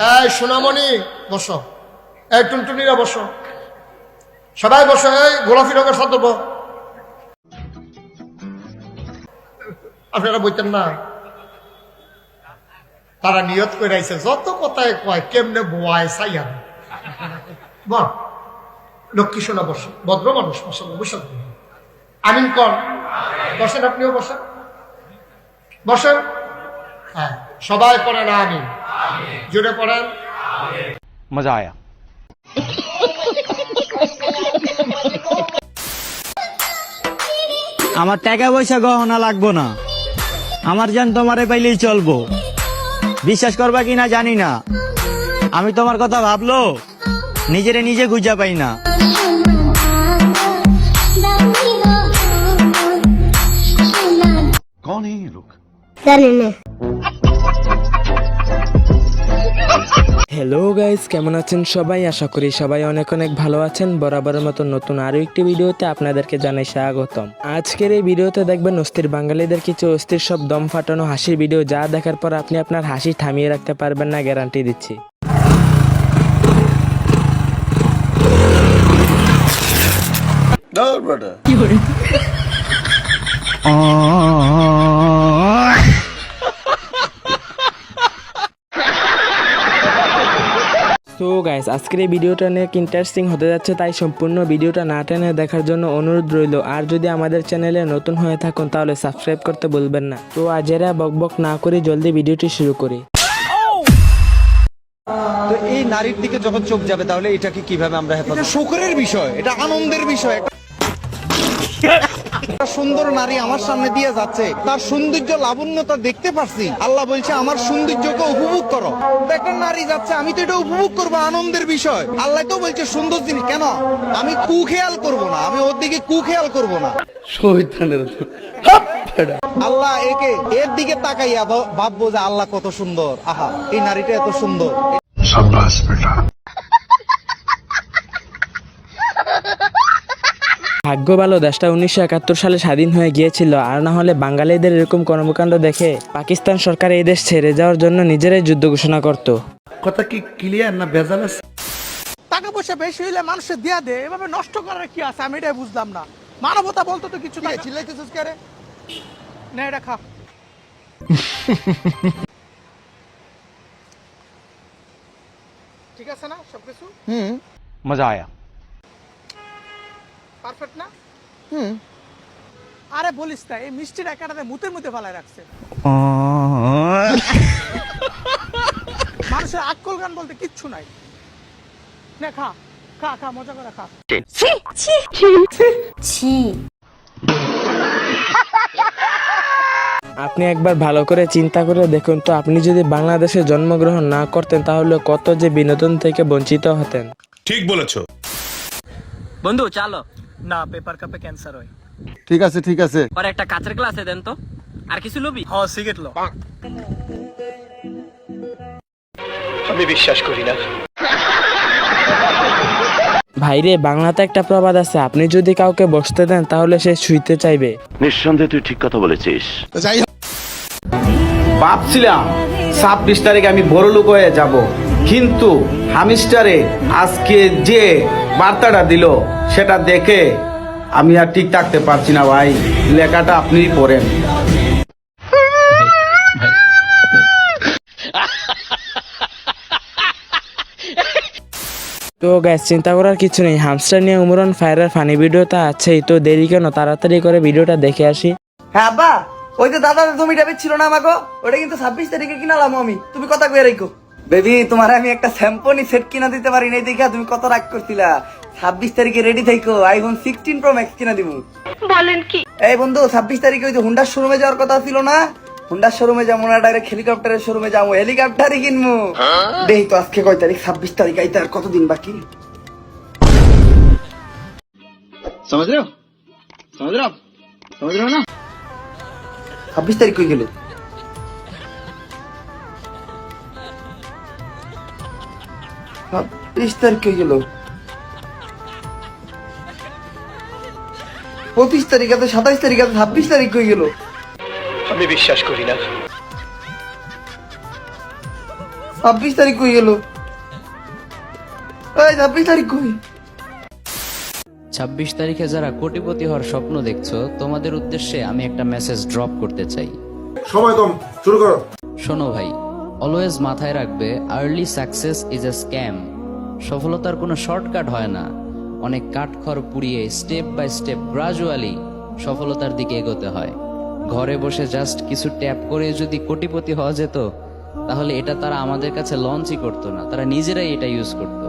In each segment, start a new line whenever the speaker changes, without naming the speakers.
এই সোনামণি বসো, এই টুনটুনিরা বসো, সবাই বসো, এই গোলাপি রঙের সাথে আপনারা বলতেন না, তারা নিয়ত করে আইছে যত কথায় কয় কেমনে বোয়ায় চাইয়া বল। লক্ষ্মী সোনা বসো, ভদ্র মানুষ বসো, বসে আমিন কর, বসেন, আপনিও বসেন, বসেন। হ্যাঁ, সবাই পড়েন আমিন, জোরে পড়েন।
মজা আয়া।
আমার টাকা পয়সা গহনা লাগবো না, আমার জান তোমারে পাইলেই চলবো। বিশ্বাস করবা কিনা জানি না, আমি তোমার কথা ভাবলো নিজেরে নিজে গুজা পাই না।
कौन है ये लोग?
হ্যালো গাইস, কেমন আছেন সবাই? আশা করি সবাই অনেক অনেক ভালো আছেন। বরাবরের মতো নতুন আরো একটি ভিডিওতে আপনাদেরকে জানাই স্বাগতম। আজকের এই ভিডিওতে দেখবেন অস্থির বাঙালিদের কিছু অস্থির সব দম ফাটানো হাসির ভিডিও, যা দেখার পর আপনি আপনার হাসি থামিয়ে রাখতে পারবেন না, গ্যারান্টি দিচ্ছি। তো গাইস, আজকের এই ভিডিওটা অনেক ইন্টারেস্টিং হতে যাচ্ছে, তাই সম্পূর্ণ ভিডিওটা না টেনে দেখার জন্য অনুরোধ রইল। আর যদি আমাদের চ্যানেলে নতুন হয়ে থাকুন তাহলে সাবস্ক্রাইব করতে ভুলবেন না। তো আজেরা বকবক না করে জলদি ভিডিওটি শুরু করি।
তো এই নারীর দিকে যখন চোখ যাবে তাহলে এটাকে কিভাবে আমরা হেফাজত? শোকরের বিষয়, এটা আনন্দের বিষয়। একটা সুন্দর নারী আমার সামনে দিয়ে যাচ্ছে, তার সৌন্দর্য লাবণ্যতা দেখতে পারছি। আল্লাহ বলছে আমার সৌন্দর্যকে উপভোগ করো। তো একটা নারী যাচ্ছে, আমি তো এটা উপভোগ করবো, আনন্দের বিষয়। আল্লাহ তো বলছে সুন্দর জিনিস, কেন আমি কুখেয়াল করবো না, আমি ওর দিকে কুখেয়াল করবো না। আল্লাহ এর দিকে তাকাইয়া ভাববো যে আল্লাহ কত সুন্দর, আহা এই নারীটা এত সুন্দর।
ভাগ্য ভালো দেশটা 1971 সালে স্বাধীন হয়ে গিয়েছিল, আর না হলে বাঙালিদের এরকম কর্মকাণ্ড দেখে পাকিস্তান সরকার এই দেশ ছেড়ে যাওয়ার জন্য নিজেরাই যুদ্ধ ঘোষণা করত।
কথা কি ক্লিয়ার না ভেজাল আছে?
টাকা পয়সা বেশি হইলে মানুষের দিয়া দে, এভাবে নষ্ট করার কি আছে? আমি এটাই বুঝলাম না। মানবতা বলতো তো কিছু না।
চিল্লাইতেছিস কে রে?
না, এটা খা। ঠিক আছে না সবকিছু?
मजा आया।
পারফেক্ট না? আরে বলিস না, এই মিষ্টির একাটাতে মুতের মধ্যে ফালায় রাখছে। মানুষের আক্কল গান বলতে কিচ্ছু নাই। না, খা খা খা, মজা করে খা।
আপনি একবার ভালো করে চিন্তা করে দেখুন তো, আপনি যদি বাংলাদেশে জন্মগ্রহণ না করতেন তাহলে কত যে বিনোদন থেকে বঞ্চিত হতেন।
ঠিক বলেছো
বন্ধু, চালো
না, পেপার কাপে ক্যান্সার হয়।
ঠিক আছে ঠিক আছে,
আর একটা কাঁচের গ্লাসে দেন তো। আর কিছু লবি?
হ্যাঁ, সিগারেট লো।
আমি বিশ্বাস করি না।
ভাইরে, বাংলাতে একটা প্রবাদ আছে, আপনি যদি কাউকে বসতে দেন তাহলে সে শুইতে চাইবে।
নিঃসন্দেহে তুই ঠিক কথা বলেছিস।
ভাবছিলাম 26 তারিখে আমি বড় লোক হয়ে যাব, কিন্তু হামিস্টারে আজকে যে বার্তাটা দিল সেটা দেখে আমি আর ঠিক থাকতে পারছি না ভাই। লেখাটা আপনিই পড়েন।
তো গ্যাস, চিন্তা করার কিছু নেই, হামস্টার নিয়ে উমরান ফায়ারের ফানি ভিডিওটা আছেই, তো দেরি কেন, তাড়াতাড়ি করে ভিডিওটা দেখে আসি।
হ্যাঁ আব্বা, ওই যে দাদা জমিটা বেচছিল না আমাকে, ওটা কিন্তু 26 তারিখে কিনালাম আমি। তুমি কথা কয়ে রাখো বেবি, তোমার আমি একটা স্যাম্পনি সেট কিনা দিতে পারি নাই দেখা তুমি কত রাগ করছিলা। 26 তারিখে রেডি থাইকো, আইফোন 16 প্রো ম্যাক্স কিনা দিব। বলেন কি? এই বন্ধু, 26 তারিখে ওই যে হুন্ডার শোরুমে যাওয়ার কথা ছিল না, হুন্ডার শোরুমে যাবো না, ডাইরেক্ট হেলিকপ্টারের শোরুমে যাবো, হেলিকপ্টারই কিনবো। দেখি তো আজকে কয় তারিখ? 26 তারিখ, আইতে আর কতদিন বাকি।
समझ रहे हो ना?
26 তারিখ হয়ে গেল। 26 তারিখ হয়ে গেল, 25 তারিখ আছে, 27 তারিখ আছে, 26 তারিখ হয়ে গেল।
আমি বিশ্বাস করি না।
26 তারিখ কই গেল? এই 26 তারিখ কই?
26 তারিখে যারা কোটিপতি হওয়ার স্বপ্ন দেখছো তোমাদের উদ্দেশ্যে আমি একটা মেসেজ ড্রপ করতে চাই।
সময় কম, শুরু করো।
শোনো ভাই, অলওয়েজ মাথায় রাখবে early success is a scam. সফলতার কোনো শর্টকাট হয় না, অনেক কাঠখড় পুড়িয়ে স্টেপ বাই স্টেপ গ্রাজুয়ালি সফলতার দিকে এগোতে হয়। ঘরে বসে জাস্ট কিছু ট্যাপ করে যদি কোটিপতি হওয়া যেত তাহলে এটা তারা আমাদের কাছে লঞ্চই করতো না, তারা নিজেরাই এটা ইউজ করতো।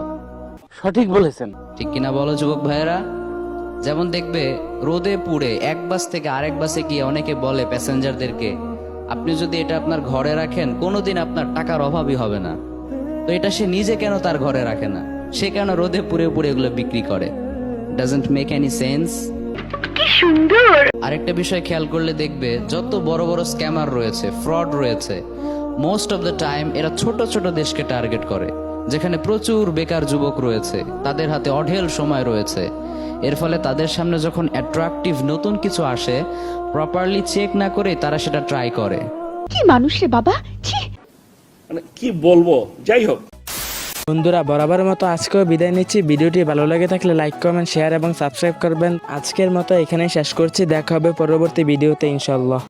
সঠিক বলেছেন।
ঠিক কিনা বলো যুবক ভাইয়েরা? যেমন দেখবে রোদে পুড়ে এক বাস থেকে আরেক বাসে গিয়ে অনেকে বলে প্যাসেঞ্জারদেরকে, আপনি যদি এটা আপনার ঘরে রাখেন কোনোদিন আপনার টাকার অভাবই হবে না। তো এটা সে নিজে কেন তার ঘরে রাখে না? সে কেন রোদে পুড়ে পুড়ে এগুলো বিক্রি করে? Doesn't make any sense. আরেকটা বিষয় খেয়াল করলে দেখবে যত বড় বড় স্ক্যামার রয়েছে, ফ্রড রয়েছে, মোস্ট অফ দ্য টাইম এরা ছোট ছোট দেশকে টার্গেট করে, যেখানে প্রচুর বেকার যুবক রয়েছে, তাদের হাতে অঢেল সময় রয়েছে। এর ফলে তাদের সামনে যখন অ্যাট্রাকটিভ নতুন কিছু আসে, প্রপারলি চেক না করে তারা সেটা ট্রাই করে।
কি মানুষ রে বাবা,
কি বলবো, যাই হোক।
বন্ধুরা বরাবরের মতো আজকেও বিদায় নিচ্ছি। ভিডিওটি ভালো লাগে থাকলে লাইক কমেন্ট শেয়ার এবং সাবস্ক্রাইব করবেন। আজকের মতো এখানেই শেষ করছি, দেখা হবে পরবর্তী ভিডিওতে ইনশাল্লাহ।